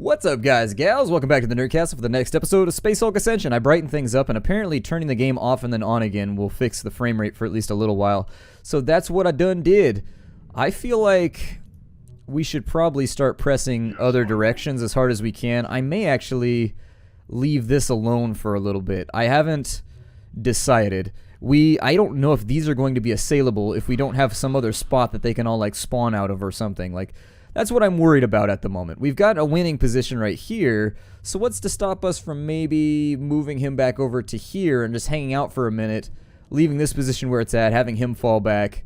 What's up, guys, gals? Welcome back to the Nerdcast for the next episode of Space Hulk Ascension. I brightened things up, and apparently turning the game off and then on again will fix the frame rate for at least a little while. So that's what I done did. I feel like we should probably start pressing other directions as hard as we can. I may actually leave this alone for a little bit. I haven't decided. I don't know if these are going to be assailable if we don't have some other spot that they can all like spawn out of or something. Like, that's what I'm worried about at the moment. We've got a winning position right here, so what's to stop us from maybe moving him back over to here and just hanging out for a minute, leaving this position where it's at, having him fall back,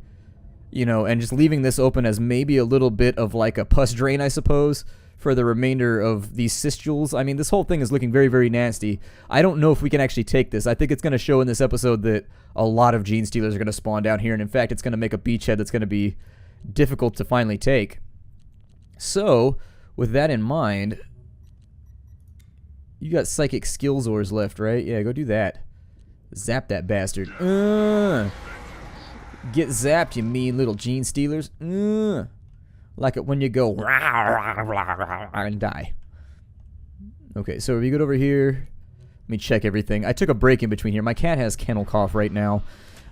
you know, and just leaving this open as maybe a little bit of like a pus drain, I suppose, for the remainder of these cistules. I mean, this whole thing is looking very, very nasty. I don't know if we can actually take this. I think it's going to show in this episode that a lot of Genestealers are going to spawn down here, and in fact, it's going to make a beachhead that's going to be difficult to finally take. So, with that in mind, you got psychic skills ores left, right? Yeah, go do that. Zap that bastard. Get zapped, you mean little Genestealers. Like it when you go and die. Okay, so we go over here. Let me check everything. I took a break in between here. My cat has kennel cough right now.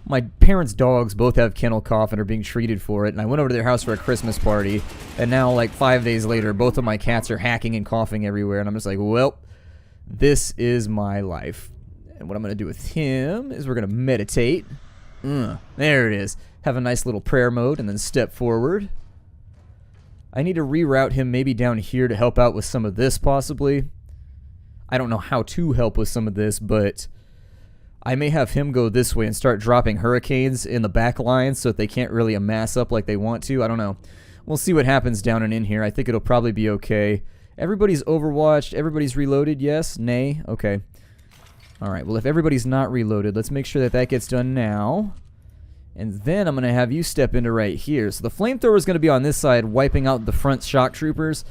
My parents' dogs both have kennel cough and are being treated for it, and I went over to their house for a Christmas party, and now, like 5 days later, both of my cats are hacking and coughing everywhere, and I'm just like, well, this is my life. And what I'm going to do with him is we're going to meditate. There it is. Have a nice little prayer mode, and then step forward. I need to reroute him maybe down here to help out with some of this, possibly. I don't know how to help with some of this, but I may have him go this way and start dropping hurricanes in the back lines so that they can't really amass up like they want to. I don't know. We'll see what happens down and in here. I think it'll probably be okay. Everybody's overwatched. Everybody's reloaded. Yes? Nay? Okay. Alright, well, if everybody's not reloaded, let's make sure that that gets done now. And then I'm going to have you step into right here. So the flamethrower is going to be on this side, wiping out the front shock troopers.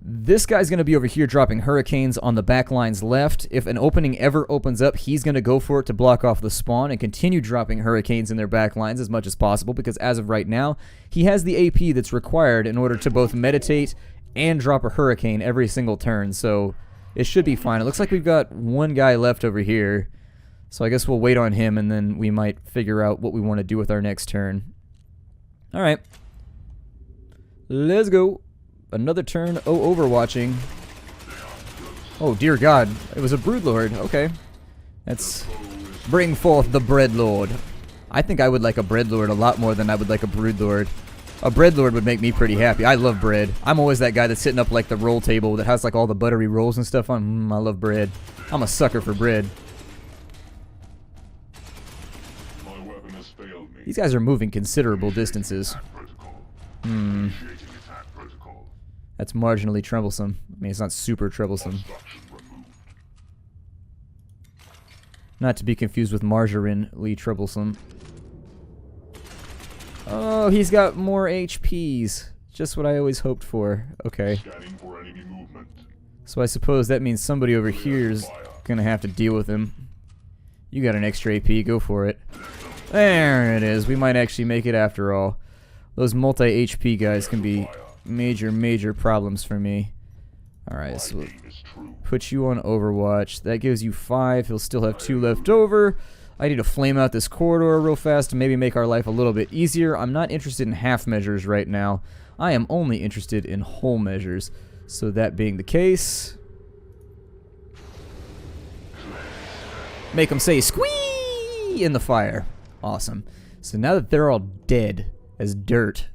This guy's going to be over here dropping hurricanes on the back lines left. If an opening ever opens up, he's going to go for it to block off the spawn and continue dropping hurricanes in their back lines as much as possible, because as of right now, he has the AP that's required in order to both meditate and drop a hurricane every single turn, so it should be fine. It looks like we've got one guy left over here, so I guess we'll wait on him and then we might figure out what we want to do with our next turn. Alright. Let's go. Another turn. Oh, overwatching. Oh, dear God. It was a Broodlord. Okay. Let's bring forth the Breadlord. I think I would like a Breadlord a lot more than I would like a Broodlord. A Breadlord would make me pretty happy. I love bread. I'm always that guy that's sitting up like the roll table that has like all the buttery rolls and stuff on. I love bread. I'm a sucker for bread. These guys are moving considerable distances. That's marginally troublesome. I mean, it's not super troublesome. Not to be confused with margarine-ly troublesome. Oh, he's got more HPs. Just what I always hoped for. Okay. So I suppose that means somebody over here is gonna have to deal with him. You got an extra AP, go for it. There it is. We might actually make it after all. Those multi-HP guys can be major problems for me. Alright, so we'll put you on Overwatch. That gives you 5. He'll still have 2 left over. I need to flame out this corridor real fast to maybe make our life a little bit easier. I'm not interested in half measures right now. I am only interested in whole measures. So that being the case, make them say squee in the fire. Awesome. So now that they're all dead as dirt,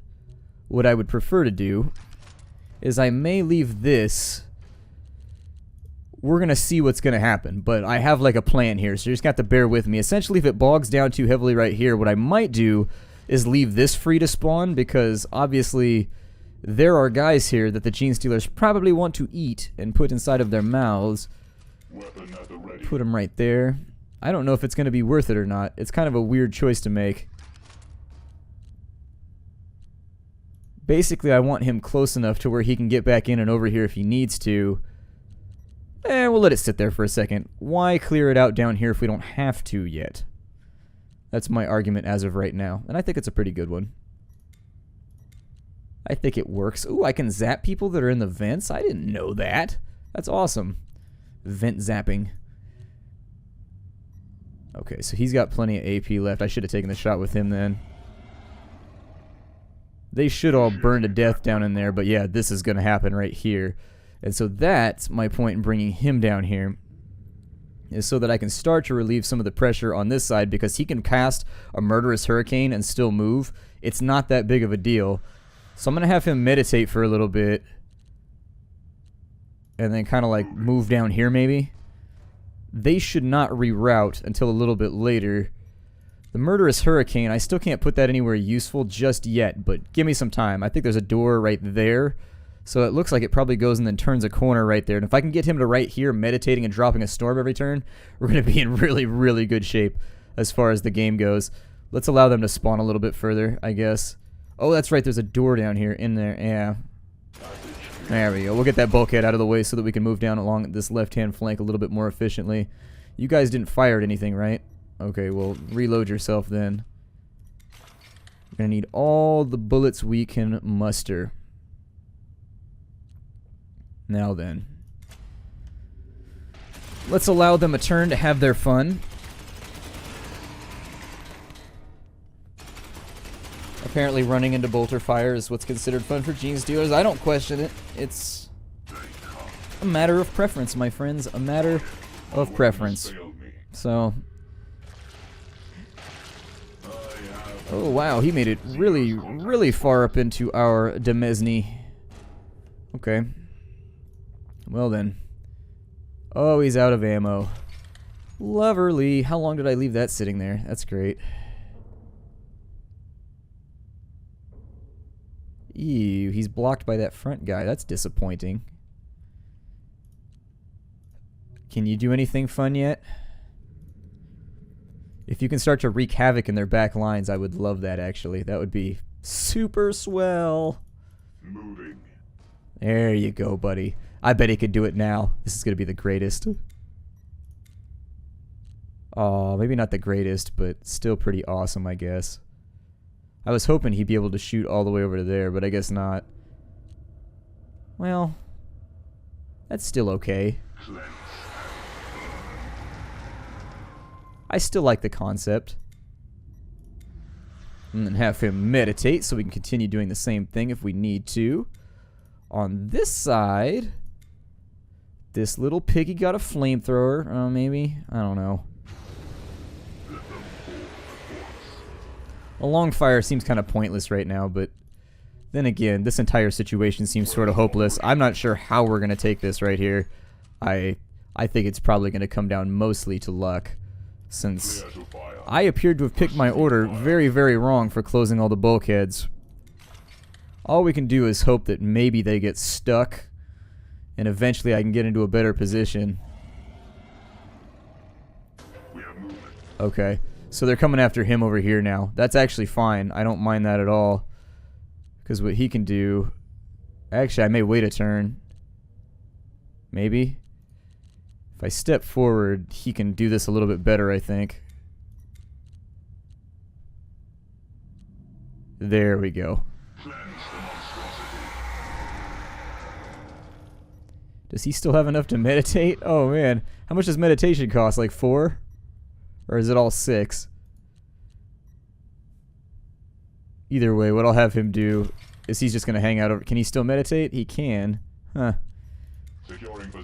what I would prefer to do is I may leave this. We're going to see what's going to happen, but I have like a plan here, so you just got to bear with me. Essentially, if it bogs down too heavily right here, what I might do is leave this free to spawn, because obviously there are guys here that the Genestealers probably want to eat and put inside of their mouths. Put them right there. I don't know if it's going to be worth it or not. It's kind of a weird choice to make. Basically, I want him close enough to where he can get back in and over here if he needs to. And we'll let it sit there for a second. Why clear it out down here if we don't have to yet? That's my argument as of right now, and I think it's a pretty good one. I think it works. Ooh, I can zap people that are in the vents? I didn't know that. That's awesome. Vent zapping. Okay, so he's got plenty of AP left. I should have taken the shot with him then. They should all burn to death down in there, but yeah, this is going to happen right here. And so that's my point in bringing him down here, is so that I can start to relieve some of the pressure on this side, because he can cast a murderous hurricane and still move. It's not that big of a deal. So I'm going to have him meditate for a little bit, and then kind of like move down here maybe. They should not reroute until a little bit later. The murderous hurricane, I still can't put that anywhere useful just yet, but give me some time. I think there's a door right there, so it looks like it probably goes and then turns a corner right there. And if I can get him to right here meditating and dropping a storm every turn, we're going to be in really, really good shape as far as the game goes. Let's allow them to spawn a little bit further, I guess. Oh, that's right, there's a door down here in there. Yeah. There we go. We'll get that bulkhead out of the way so that we can move down along this left-hand flank a little bit more efficiently. You guys didn't fire at anything, right? Okay, well, reload yourself then. We're going to need all the bullets we can muster. Now then. Let's allow them a turn to have their fun. Apparently running into bolter fire is what's considered fun for Genestealers. I don't question it. It's a matter of preference, my friends. A matter of preference. So... oh, wow. He made it really, really far up into our Demesne. Okay. Well, then. Oh, he's out of ammo. Loverly. How long did I leave that sitting there? That's great. Ew, he's blocked by that front guy. That's disappointing. Can you do anything fun yet? If you can start to wreak havoc in their back lines, I would love that, actually. That would be super swell. Moving. There you go, buddy. I bet he could do it now. This is going to be the greatest. Oh, maybe not the greatest, but still pretty awesome, I guess. I was hoping he'd be able to shoot all the way over to there, but I guess not. Well, that's still okay. I still like the concept. And then have him meditate so we can continue doing the same thing if we need to. On this side, this little piggy got a flamethrower. Maybe? I don't know. A long fire seems kind of pointless right now, but then again, this entire situation seems sort of hopeless. I'm not sure how we're going to take this right here. I think it's probably going to come down mostly to luck, since I appeared to have picked my order very, very wrong for closing all the bulkheads. All we can do is hope that maybe they get stuck, and eventually I can get into a better position. Okay. So they're coming after him over here now. That's actually fine. I don't mind that at all. Because what he can do... actually, I may wait a turn. Maybe? If I step forward, he can do this a little bit better, I think. There we go. Does he still have enough to meditate? Oh, man. How much does meditation cost? Like 4? Or is it all 6? Either way, what I'll have him do is he's just going to hang out over... can he still meditate? He can. Huh.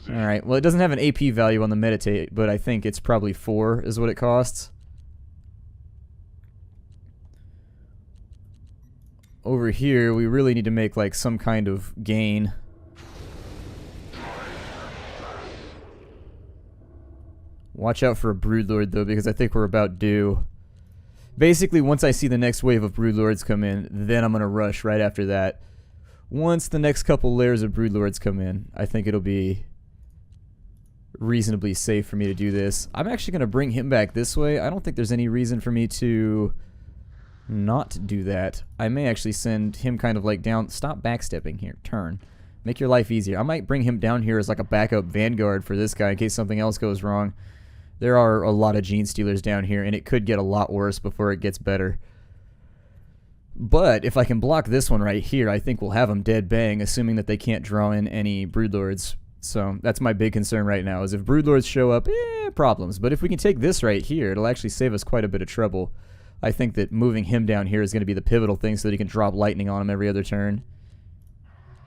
Alright, well it doesn't have an AP value on the meditate, but I think it's probably 4 is what it costs. Over here, we really need to make like some kind of gain. Watch out for a Broodlord, though, because I think we're about due. Basically, once I see the next wave of Broodlords come in, then I'm going to rush right after that. Once the next couple layers of Broodlords come in, I think it'll be reasonably safe for me to do this. I'm actually going to bring him back this way. I don't think there's any reason for me to not do that. I may actually send him kind of like down. Stop backstepping here. Turn. Make your life easier. I might bring him down here as like a backup vanguard for this guy in case something else goes wrong. There are a lot of Genestealers down here, and it could get a lot worse before it gets better. But if I can block this one right here, I think we'll have them dead bang, assuming that they can't draw in any Broodlords. So that's my big concern right now, is if Broodlords show up, problems. But if we can take this right here, it'll actually save us quite a bit of trouble. I think that moving him down here is going to be the pivotal thing so that he can drop lightning on him every other turn.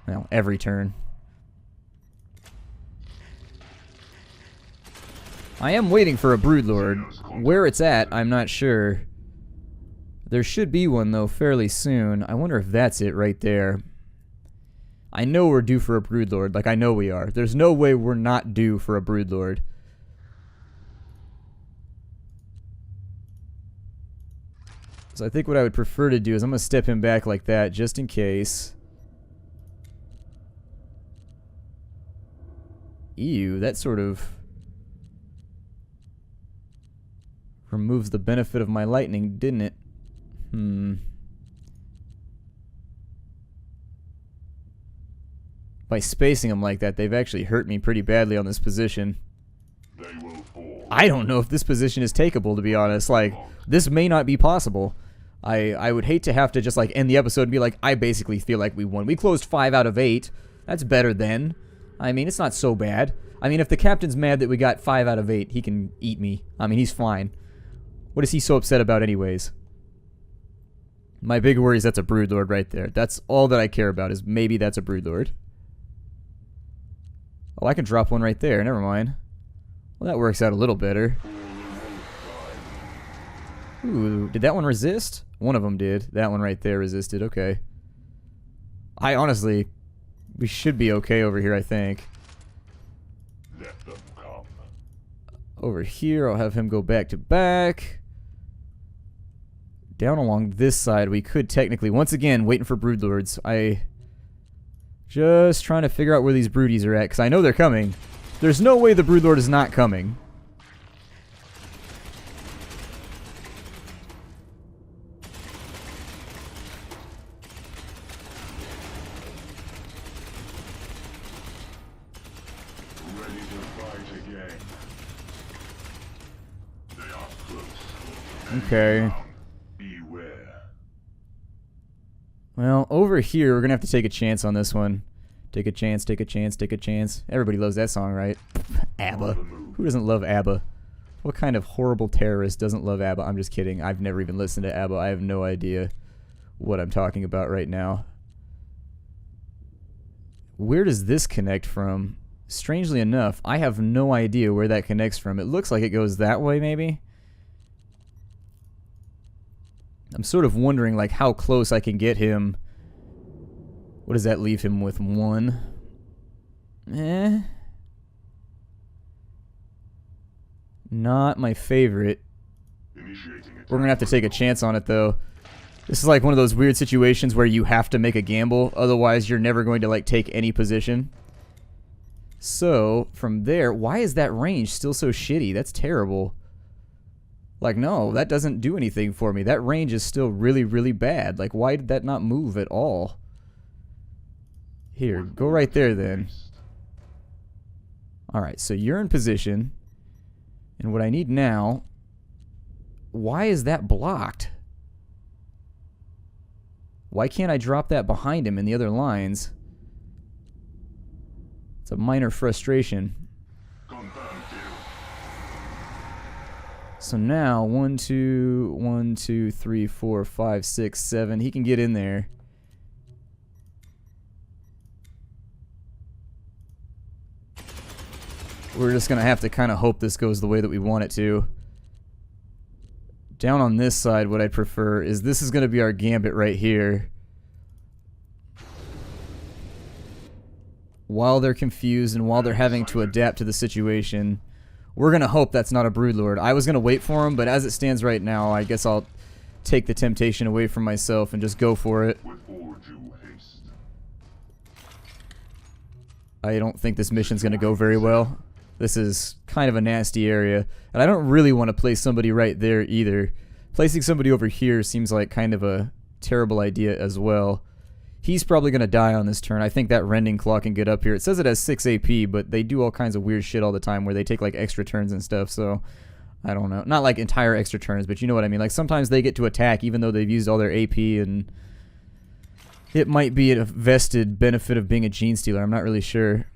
Well, every turn. I am waiting for a Broodlord. Where it's at, I'm not sure. There should be one, though, fairly soon. I wonder if that's it right there. I know we're due for a Broodlord. Like, I know we are. There's no way we're not due for a Broodlord. So I think what I would prefer to do is I'm going to step him back like that, just in case. Ew, that sort of removes the benefit of my lightning, didn't it? By spacing them like that, they've actually hurt me pretty badly on this position. I don't know if this position is takeable, to be honest. Like, this may not be possible. I would hate to have to just, like, end the episode and be like, I basically feel like we won. We closed 5 out of 8. That's better than. I mean, it's not so bad. I mean, if the captain's mad that we got 5 out of 8, he can eat me. I mean, he's fine. What is he so upset about anyways? My big worry is that's a Broodlord right there. That's all that I care about, is maybe that's a Broodlord. Oh, I can drop one right there. Never mind. Well, that works out a little better. Ooh, did that one resist? One of them did. That one right there resisted. Okay. I honestly... We should be okay over here, I think. Let them come. Over here, I'll have him go back to back. Down along this side, we could technically... Once again, waiting for Broodlords. Just trying to figure out where these broodies are at, because I know they're coming. There's no way the Broodlord is not coming. Ready to fight again. They are close. Okay. Beware. Well, over here, we're going to have to take a chance on this one. Take a chance, take a chance, take a chance. Everybody loves that song, right? ABBA. Who doesn't love ABBA? What kind of horrible terrorist doesn't love ABBA? I'm just kidding. I've never even listened to ABBA. I have no idea what I'm talking about right now. Where does this connect from? Strangely enough, I have no idea where that connects from. It looks like it goes that way, maybe? I'm sort of wondering, like, how close I can get him. What does that leave him with? 1? Not my favorite. We're gonna have to take a chance on it, though. This is like one of those weird situations where you have to make a gamble, otherwise you're never going to, like, take any position. So, from there, why is that range still so shitty? That's terrible. Like, no, that doesn't do anything for me. That range is still really, really bad. Like, why did that not move at all? Here, go right there then. Alright, so you're in position. And what I need now... Why is that blocked? Why can't I drop that behind him in the other lines? It's a minor frustration. So now, 1, 2, 3, 4, 5, 6, 7. He can get in there. We're just going to have to kind of hope this goes the way that we want it to. Down on this side, what I'd prefer is this is going to be our gambit right here. While they're confused and while they're having to adapt to the situation, we're going to hope that's not a Broodlord. I was going to wait for him, but as it stands right now, I guess I'll take the temptation away from myself and just go for it. I don't think this mission's going to go very well. This is kind of a nasty area, and I don't really want to place somebody right there either. Placing somebody over here seems like kind of a terrible idea as well. He's probably going to die on this turn. I think that Rending Claw can get up here. It says it has 6 AP, but they do all kinds of weird shit all the time where they take like extra turns and stuff, so I don't know. Not like entire extra turns, but you know what I mean. Like sometimes they get to attack even though they've used all their AP, and it might be a vested benefit of being a Genestealer. I'm not really sure.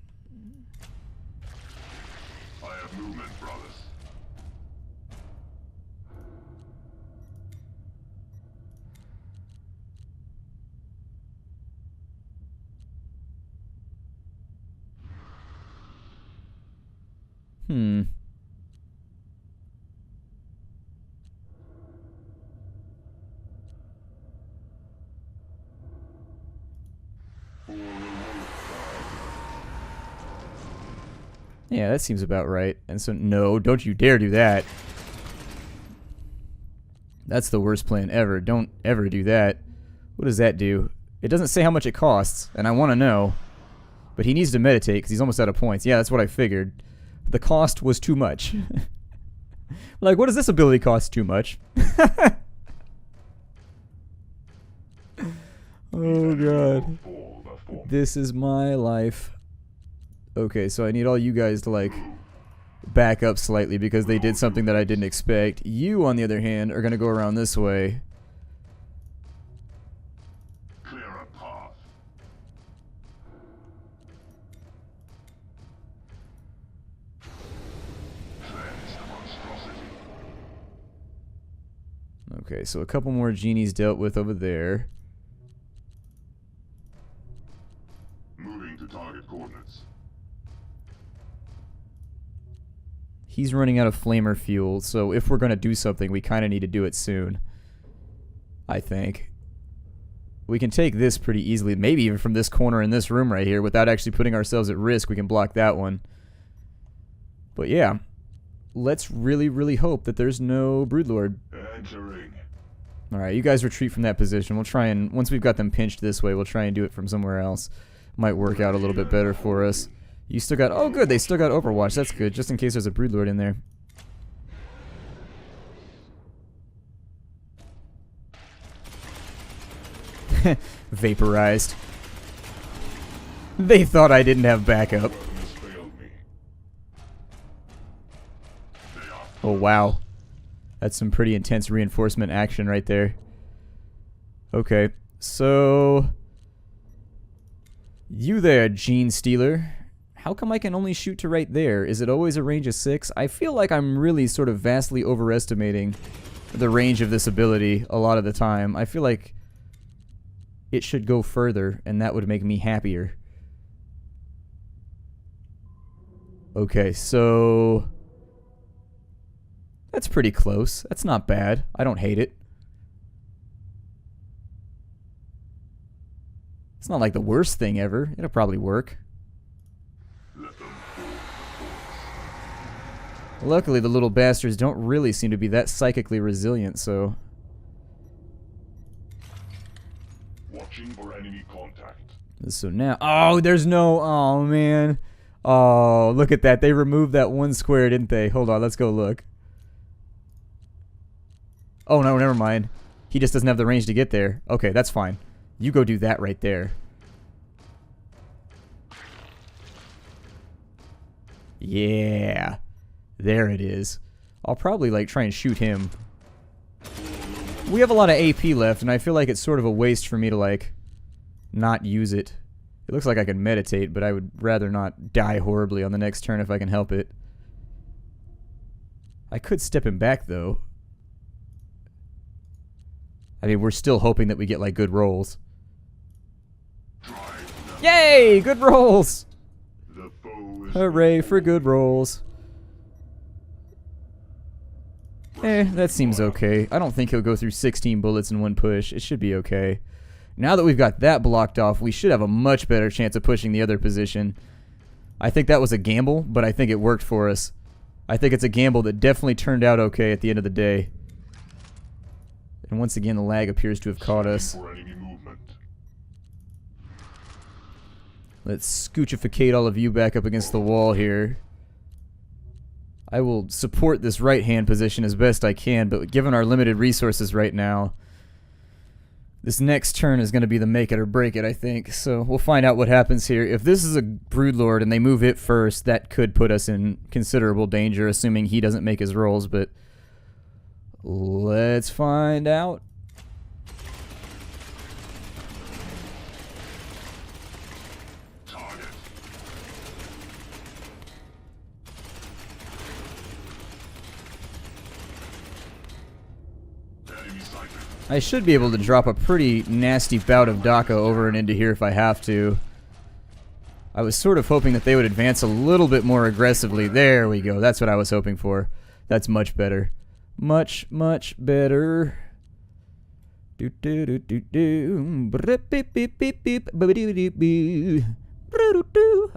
I have movement, brothers. Hmm. Yeah, that seems about right. And so, no, don't you dare do that. That's the worst plan ever. Don't ever do that. What does that do? It doesn't say how much it costs, and I want to know. But he needs to meditate because he's almost out of points. Yeah, that's what I figured. The cost was too much. Like, what does this ability cost too much? Oh, God. This is my life. Okay, so I need all you guys to, like, back up slightly because they did something that I didn't expect. You, on the other hand, are going to go around this way. Clear a path. Cleanse the monstrosity. Okay, so a couple more genies dealt with over there. Moving to target coordinates. He's running out of flamer fuel, so if we're going to do something, we kind of need to do it soon. I think. We can take this pretty easily, maybe even from this corner in this room right here, without actually putting ourselves at risk. We can block that one. But yeah, let's really, really hope that there's no Broodlord. Entering. Alright, you guys retreat from that position. We'll try and, once we've got them pinched this way, we'll try and do it from somewhere else. Might work out a little bit better for us. You still got... Oh, good. They still got Overwatch. That's good. Just in case there's a Broodlord in there. Vaporized. They thought I didn't have backup. Oh, wow. That's some pretty intense reinforcement action right there. Okay. So... You there, Genestealer. How come I can only shoot to right there? Is it always a range of 6? I feel like I'm really sort of vastly overestimating the range of this ability a lot of the time. I feel like it should go further, and that would make me happier. Okay, so... That's pretty close. That's not bad. I don't hate it. It's not like the worst thing ever. It'll probably work. Luckily, the little bastards don't really seem to be that psychically resilient, so... Watching for enemy contact. So now... Oh, there's no... Oh, man. Oh, look at that. They removed that one square, didn't they? Hold on, let's go look. Oh, no, never mind. He just doesn't have the range to get there. Okay, that's fine. You go do that right there. Yeah. There it is. I'll probably, like, try and shoot him. We have a lot of AP left, and I feel like it's sort of a waste for me to, like, not use it. It looks like I can meditate, but I would rather not die horribly on the next turn if I can help it. I could step him back, though. I mean, we're still hoping that we get, like, good rolls. Yay! Good rolls! Hooray for good rolls. That seems okay. I don't think he'll go through 16 bullets in one push. It should be okay. Now that we've got that blocked off, we should have a much better chance of pushing the other position. I think that was a gamble, but I think it worked for us. I think it's a gamble that definitely turned out okay at the end of the day. And once again, the lag appears to have caught us. Let's scoochificate all of you back up against the wall here. I will support this right-hand position as best I can, but given our limited resources right now, This next turn is going to be the make it or break it, I think. So we'll find out what happens here. If this is a Broodlord and they move it first, that could put us in considerable danger, assuming he doesn't make his rolls, but let's find out. I should be able to drop a pretty nasty bout of Daka over and into here if I have to. I was sort of hoping that they would advance a little bit more aggressively. There we go. That's what I was hoping for. That's much better. Much, much better. Do do do do do.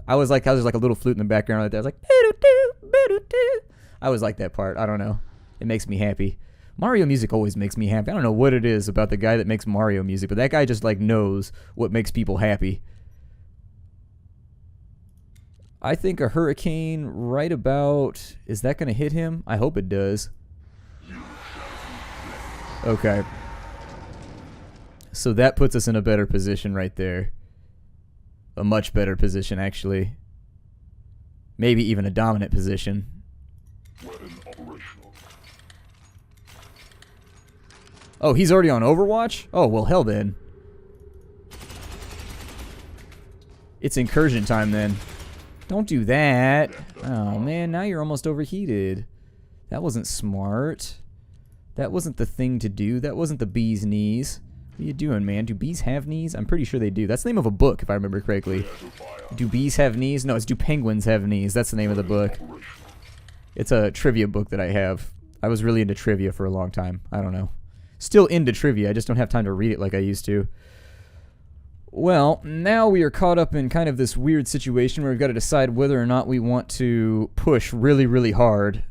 I was like a little flute in the background right there. I was like, I was like that part. I don't know. It makes me happy. Mario music always makes me happy. I don't know what it is about the guy that makes Mario music, but that guy just like knows what makes people happy. I think a hurricane right about... Is that going to hit him? I hope it does. Okay. So that puts us in a better position right there. A much better position, actually. Maybe even a dominant position. Weapon operational. Oh, he's already on Overwatch? Oh, well, hell then. It's incursion time then. Don't do that. Oh, man, now you're almost overheated. That wasn't smart. That wasn't the thing to do. That wasn't the bee's knees. What are you doing, man? Do bees have knees? I'm pretty sure they do. That's the name of a book, if I remember correctly. Do bees have knees? No, it's Do Penguins Have Knees. That's the name of the book. It's a trivia book that I have. I was really into trivia for a long time. I don't know. Still into trivia, I just don't have time to read it like I used to. Well, now we are caught up in kind of this weird situation where we've got to decide whether or not we want to push really, really hard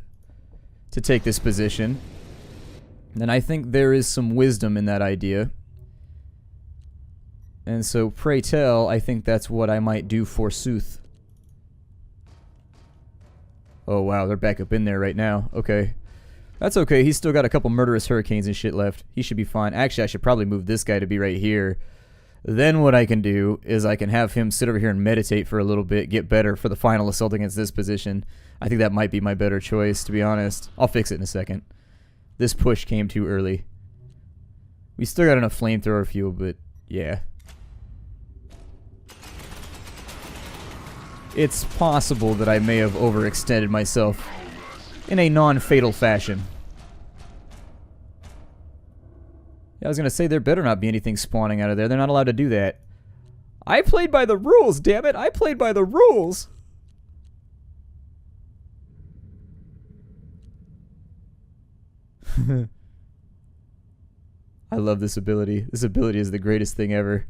to take this position. And I think there is some wisdom in that idea. And so, pray tell, I think that's what I might do forsooth. Oh wow, they're back up in there right now. Okay. That's okay, he's still got a couple murderous hurricanes and shit left. He should be fine. Actually, I should probably move this guy to be right here. Then what I can do is I can have him sit over here and meditate for a little bit, get better for the final assault against this position. I think that might be my better choice, to be honest. I'll fix it in a second. This push came too early. We still got enough flamethrower fuel, but yeah. It's possible that I may have overextended myself in a non-fatal fashion. Yeah, I was gonna say there better not be anything spawning out of there. They're not allowed to do that. I played by the rules, damn it! I played by the rules! I love this ability. This ability is the greatest thing ever.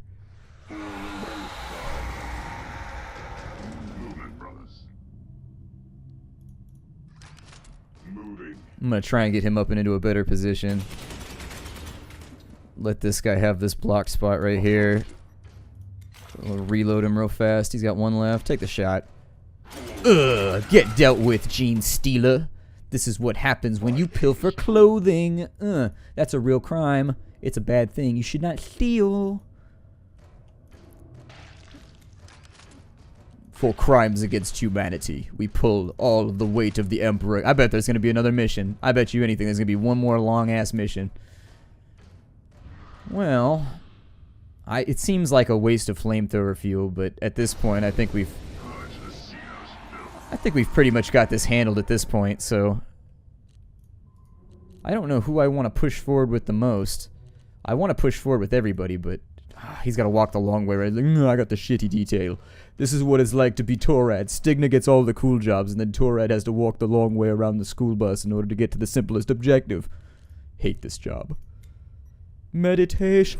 I'm gonna try and get him up and into a better position. Let this guy have this block spot right here. We'll reload him real fast. He's got one left. Take the shot. Ugh, get dealt with, Genestealer. This is what happens when you pilfer clothing. That's a real crime. It's a bad thing. You should not steal. For crimes against humanity, we pull all of the weight of the Emperor. I bet there's going to be another mission. I bet you anything there's going to be one more long-ass mission. Well, it seems like a waste of flamethrower fuel, but at this point, I think we've pretty much got this handled at this point, so I don't know who I want to push forward with the most. I want to push forward with everybody, but he's got to walk the long way, right? Like, I got the shitty detail. This is what it's like to be Torad. Stigna gets all the cool jobs, and then Torad has to walk the long way around the school bus in order to get to the simplest objective. Hate this job. Meditation.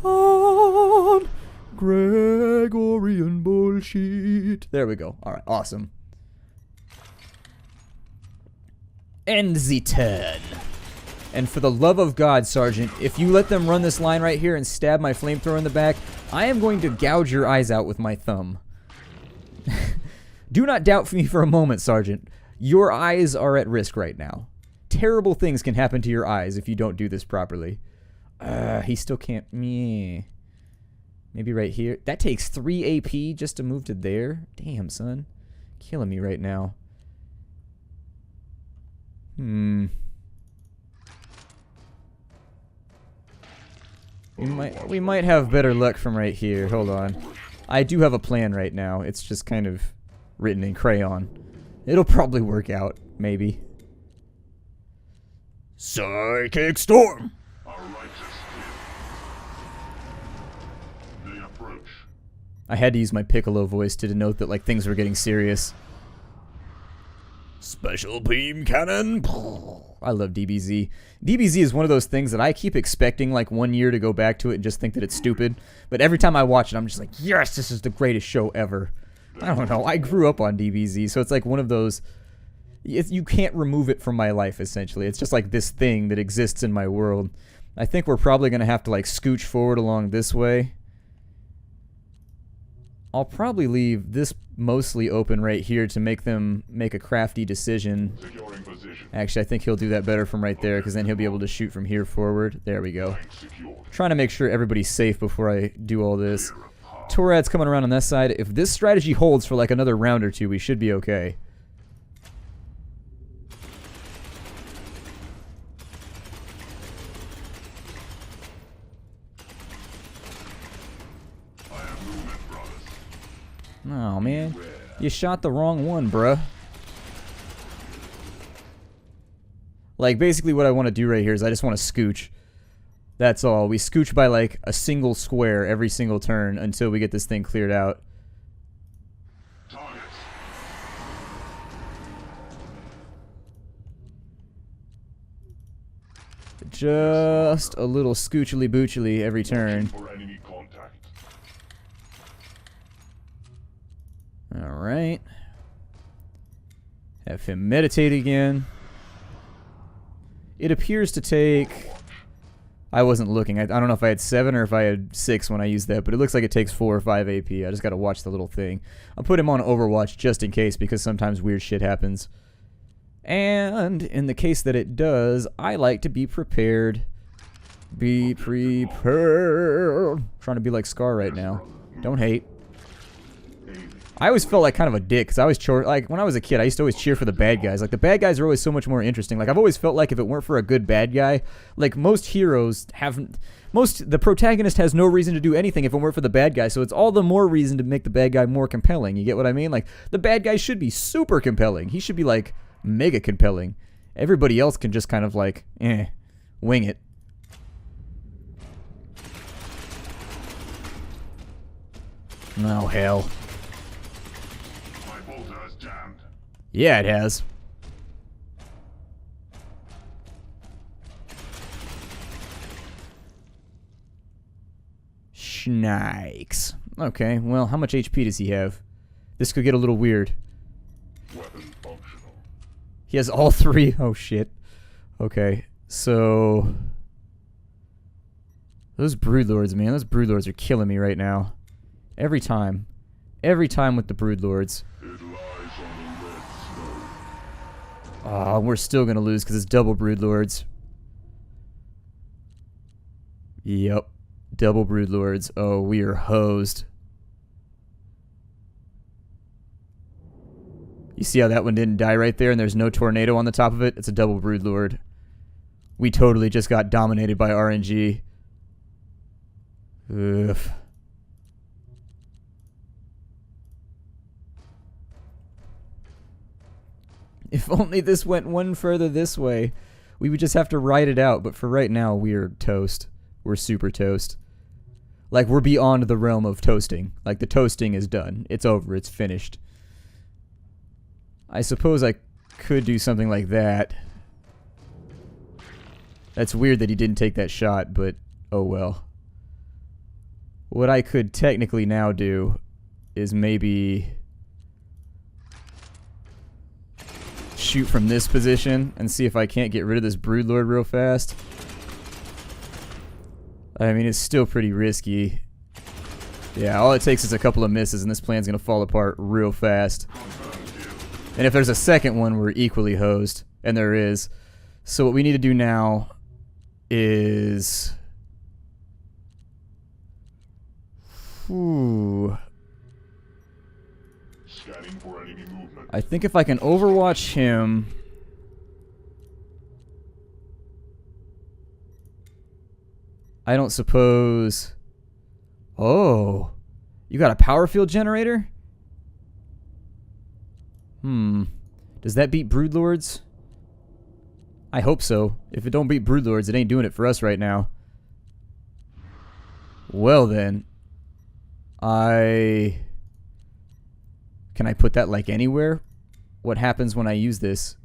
Gregorian bullshit. There we go. Alright, awesome. End the turn. And for the love of God, Sergeant, if you let them run this line right here and stab my flamethrower in the back, I am going to gouge your eyes out with my thumb. Do not doubt me for a moment, Sergeant. Your eyes are at risk right now. Terrible things can happen to your eyes if you don't do this properly. He still can't... Meh. Maybe right here. That takes 3 AP just to move to there. Damn, son. Killing me right now. We might have better luck from right here. Hold on. I do have a plan right now. It's just kind of written in crayon. It'll probably work out, maybe. Psychic Storm! I had to use my Piccolo voice to denote that like things were getting serious. Special Beam Cannon! I love DBZ. DBZ is one of those things that I keep expecting like 1 year to go back to it and just think that it's stupid. But every time I watch it, I'm just like, yes, this is the greatest show ever. I don't know. I grew up on DBZ, so it's like one of those... you can't remove it from my life, essentially. It's just like this thing that exists in my world. I think we're probably going to have to like scooch forward along this way. I'll probably leave this mostly open right here to make them make a crafty decision. Actually, I think he'll do that better from right there, because then he'll be able to shoot from here forward. There we go. Trying to make sure everybody's safe before I do all this. Torad's coming around on this side. If this strategy holds for like another round or two, we should be okay. Oh, man. You shot the wrong one, bruh. Like, basically what I want to do right here is I just want to scooch. That's all. We scooch by, like, a single square every single turn until we get this thing cleared out. Just a little scoochily-boochily every turn. Alright. Have him meditate again. It appears to take... I wasn't looking. I don't know if I had 7 or if I had 6 when I used that, but it looks like it takes 4 or 5 AP. I just gotta watch the little thing. I'll put him on Overwatch just in case, because sometimes weird shit happens. And in the case that it does, I like to be prepared. Be prepared. Trying to be like Scar right now. Don't hate. I always felt like kind of a dick, because I always like when I was a kid, I used to always cheer for the bad guys. Like, the bad guys are always so much more interesting. Like, I've always felt like if it weren't for a good bad guy, like, most heroes haven't... the protagonist has no reason to do anything if it weren't for the bad guy, so it's all the more reason to make the bad guy more compelling. You get what I mean? Like, the bad guy should be super compelling. He should be, like, mega compelling. Everybody else can just kind of, like, wing it. Oh, hell. Yeah, it has. Schnikes. Okay, well, how much HP does he have? This could get a little weird. Weapon functional. He has all 3. Oh, shit. Okay, so... Those Broodlords, man. Those Broodlords are killing me right now. Every time. Every time with the Broodlords. Oh, we're still gonna lose because it's double Broodlords. Yep. Double Broodlords. Oh, we are hosed. You see how that one didn't die right there and there's no tornado on the top of it? It's a double Broodlord. We totally just got dominated by RNG. Ugh. If only this went one further this way. We would just have to ride it out, but for right now, we're toast. We're super toast. Like, we're beyond the realm of toasting. Like, the toasting is done. It's over. It's finished. I suppose I could do something like that. That's weird that he didn't take that shot, but oh well. What I could technically now do is maybe... shoot from this position and see if I can't get rid of this Broodlord real fast. I mean, it's still pretty risky. Yeah, all it takes is a couple of misses and this plan's gonna fall apart real fast. And if there's a second one, we're equally hosed. And there is. So what we need to do now is... Ooh. Scanning for enemy movement. I think if I can overwatch him... I don't suppose... Oh. You got a power field generator? Does that beat Broodlords? I hope so. If it don't beat Broodlords, it ain't doing it for us right now. Well then. Can I put that like anywhere? What happens when I use this?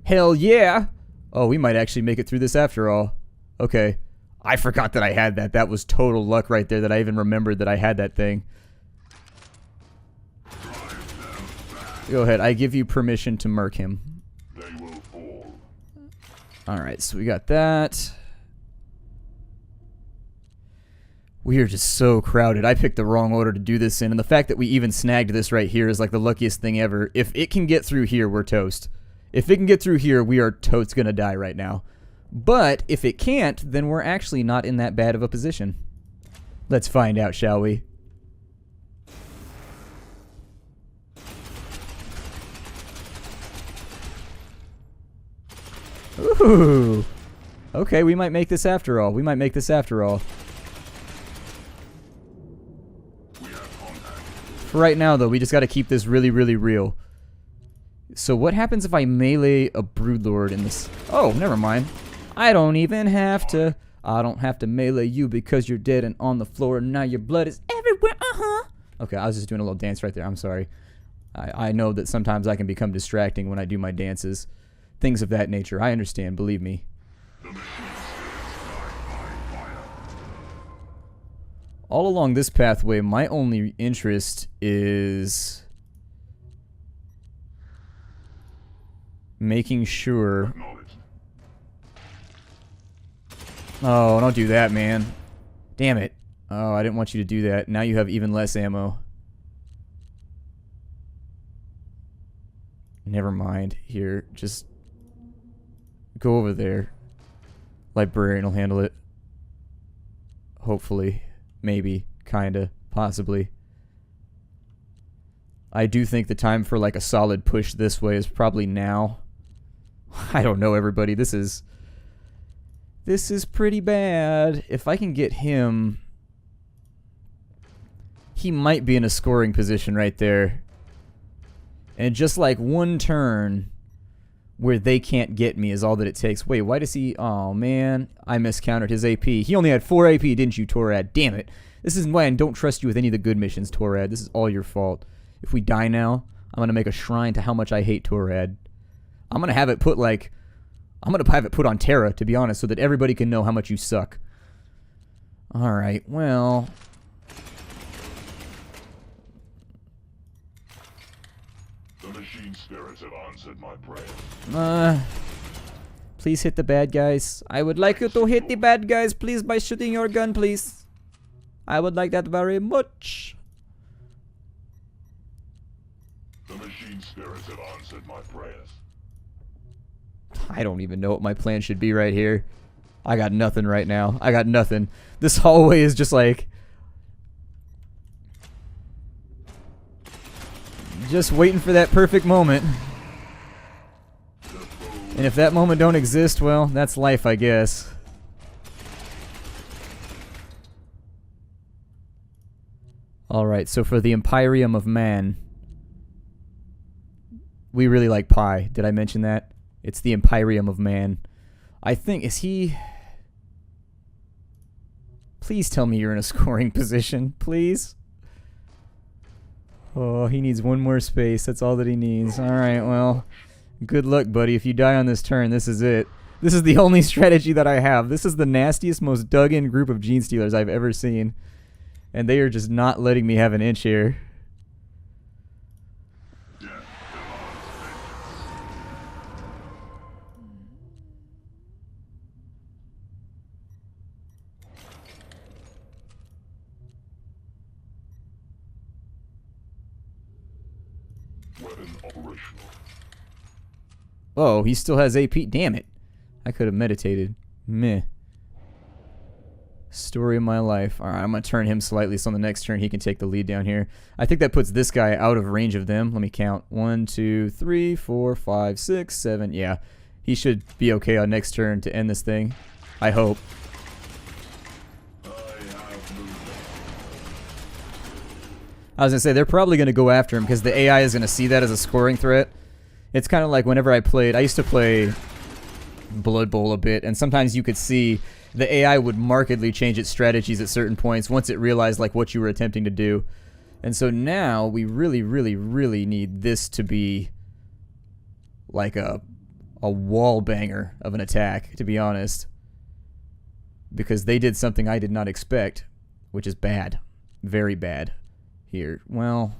Hell yeah! Oh, we might actually make it through this after all. Okay. I forgot that I had that. That was total luck right there that I even remembered that I had that thing. Go ahead. I give you permission to murk him. They will fall. Alright, so we got that. We are just so crowded. I picked the wrong order to do this in, and the fact that we even snagged this right here is like the luckiest thing ever. If it can get through here, we're toast. If it can get through here, we are toast gonna die right now. But if it can't, then we're actually not in that bad of a position. Let's find out, shall we? Ooh. Okay, we might make this after all. We might make this after all. For right now, though, we just got to keep this really, really real. So what happens if I melee a Broodlord in this? Oh, never mind. I don't even have to. I don't have to melee you because you're dead and on the floor and now your blood is everywhere. Okay, I was just doing a little dance right there. I'm sorry. I know that sometimes I can become distracting when I do my dances. Things of that nature. I understand, believe me. All along this pathway, my only interest is making sure... Oh, don't do that, man. Damn it. Oh, I didn't want you to do that. Now you have even less ammo. Never mind. Here, just go over there. Librarian will handle it. Hopefully. Maybe. Kinda. Possibly. I do think the time for like a solid push this way is probably now. I don't know, everybody. This is pretty bad. If I can get him... He might be in a scoring position right there. And just like one turn where they can't get me is all that it takes. Wait, why does he... Oh, man. I miscounted his AP. He only had 4 AP, didn't you, Torad? Damn it. This is why I don't trust you with any of the good missions, Torad. This is all your fault. If we die now, I'm going to make a shrine to how much I hate Torad. I'm going to have it put like... I'm going to have it put on Terra, to be honest, so that everybody can know how much you suck. Alright, well... The machine spirits have answered my prayer. Please hit the bad guys. I would like you to hit the bad guys, please, by shooting your gun, please. I would like that very much. The machine spirits have answered my prayers. I don't even know what my plan should be right here. I got nothing right now. I got nothing. This hallway is just like... just waiting for that perfect moment. And if that moment don't exist, well, that's life, I guess. Alright, so for the Imperium of Man, we really like pie. Did I mention that? It's the Imperium of Man. I think, is he... Please tell me you're in a scoring position, please. Oh, he needs one more space. That's all that he needs. Alright, well, good luck, buddy. If you die on this turn, this is it. This is the only strategy that I have. This is the nastiest, most dug-in group of Genestealers I've ever seen. And they are just not letting me have an inch here. Weapon operational. Oh, he still has AP. Damn it. I could have meditated. Meh. Story of my life. All right, I'm going to turn him slightly so on the next turn he can take the lead down here. I think that puts this guy out of range of them. Let me count. 1, 2, 3, 4, 5, 6, 7. Yeah, he should be okay on next turn to end this thing. I hope. I was going to say, they're probably going to go after him because the AI is going to see that as a scoring threat. It's kind of like whenever I used to play Blood Bowl a bit, and sometimes you could see the AI would markedly change its strategies at certain points once it realized like what you were attempting to do. And so now we really, really, really need this to be like a wall banger of an attack, to be honest. Because they did something I did not expect, which is bad. Very bad. Here. Well,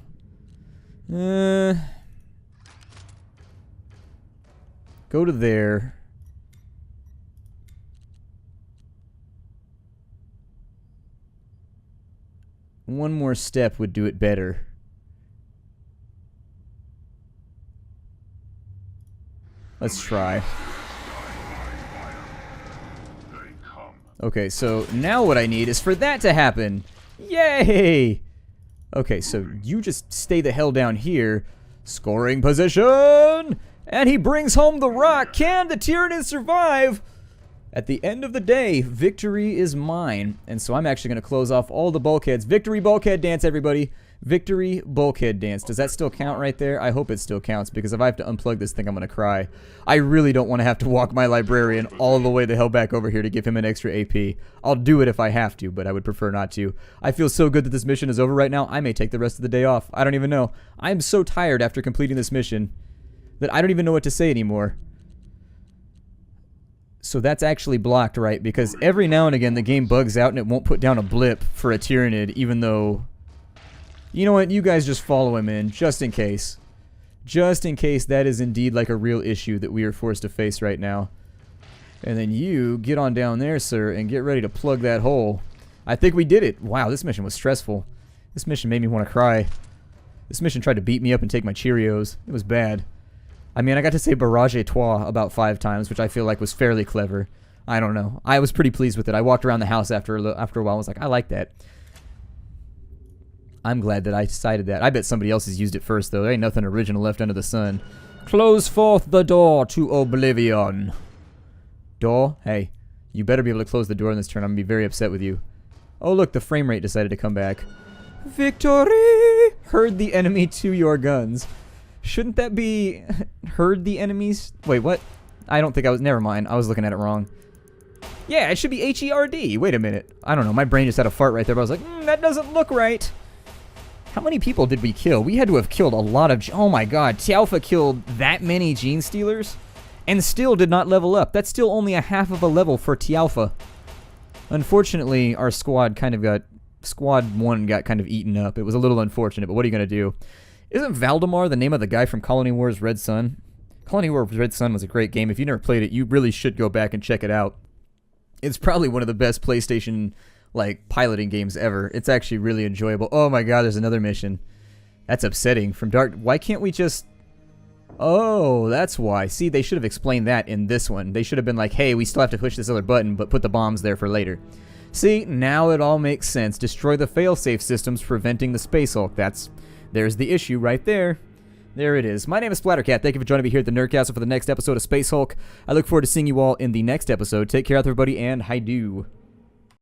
go to there. One more step would do it better. Let's try. Okay, so now what I need is for that to happen. Yay! Okay, so you just stay the hell down here. Scoring position! And he brings home the rock. Can the Tyranid survive? At the end of the day, victory is mine. And so I'm actually going to close off all the bulkheads. Victory bulkhead dance, everybody. Victory bulkhead dance. Does that still count right there? I hope it still counts, because if I have to unplug this thing, I'm going to cry. I really don't want to have to walk my librarian all the way the hell back over here to give him an extra AP. I'll do it if I have to, but I would prefer not to. I feel so good that this mission is over right now, I may take the rest of the day off. I don't even know. I'm so tired after completing this mission that I don't even know what to say anymore. So that's actually blocked, right? Because every now and again the game bugs out and it won't put down a blip for a Tyranid, even though... You know what? You guys just follow him in, just in case. Just in case that is indeed like a real issue that we are forced to face right now. And then you get on down there, sir, and get ready to plug that hole. I think we did it. Wow, this mission was stressful. This mission made me want to cry. This mission tried to beat me up and take my Cheerios. It was bad. I mean, I got to say barrage et toi about 5 times, which I feel like was fairly clever. I don't know. I was pretty pleased with it. I walked around the house after a while. I was like, I like that. I'm glad that I decided that. I bet somebody else has used it first, though. There ain't nothing original left under the sun. Close forth the door to oblivion. Door? Hey, you better be able to close the door in this turn. I'm going to be very upset with you. Oh, look, the frame rate decided to come back. Victory! Herd the enemy to your guns. Shouldn't that be herd the enemies? Wait, what? I don't think I was... Never mind. I was looking at it wrong. Yeah, it should be H-E-R-D. Wait a minute. I don't know. My brain just had a fart right there, but I was like, that doesn't look right. How many people did we kill? We had to have killed a lot of... Oh my god. Tialfa killed that many Genestealers and still did not level up. That's still only a half of a level for Tialfa. Unfortunately, our squad kind of got... Squad 1 got kind of eaten up. It was a little unfortunate, but what are you going to do? Isn't Valdemar the name of the guy from Colony Wars Red Sun? Colony Wars Red Sun was a great game. If you never played it, you really should go back and check it out. It's probably one of the best PlayStation... like piloting games ever. It's actually really enjoyable. Oh my god, there's another mission. That's upsetting. From Dark... Why can't we just... Oh, that's why. See, they should have explained that in this one. They should have been like, hey, we still have to push this other button, but put the bombs there for later. See, now it all makes sense. Destroy the failsafe systems preventing the Space Hulk. There's the issue right there. There it is. My name is Splattercat. Thank you for joining me here at the Nerdcastle for the next episode of Space Hulk. I look forward to seeing you all in the next episode. Take care, everybody, and hi-do.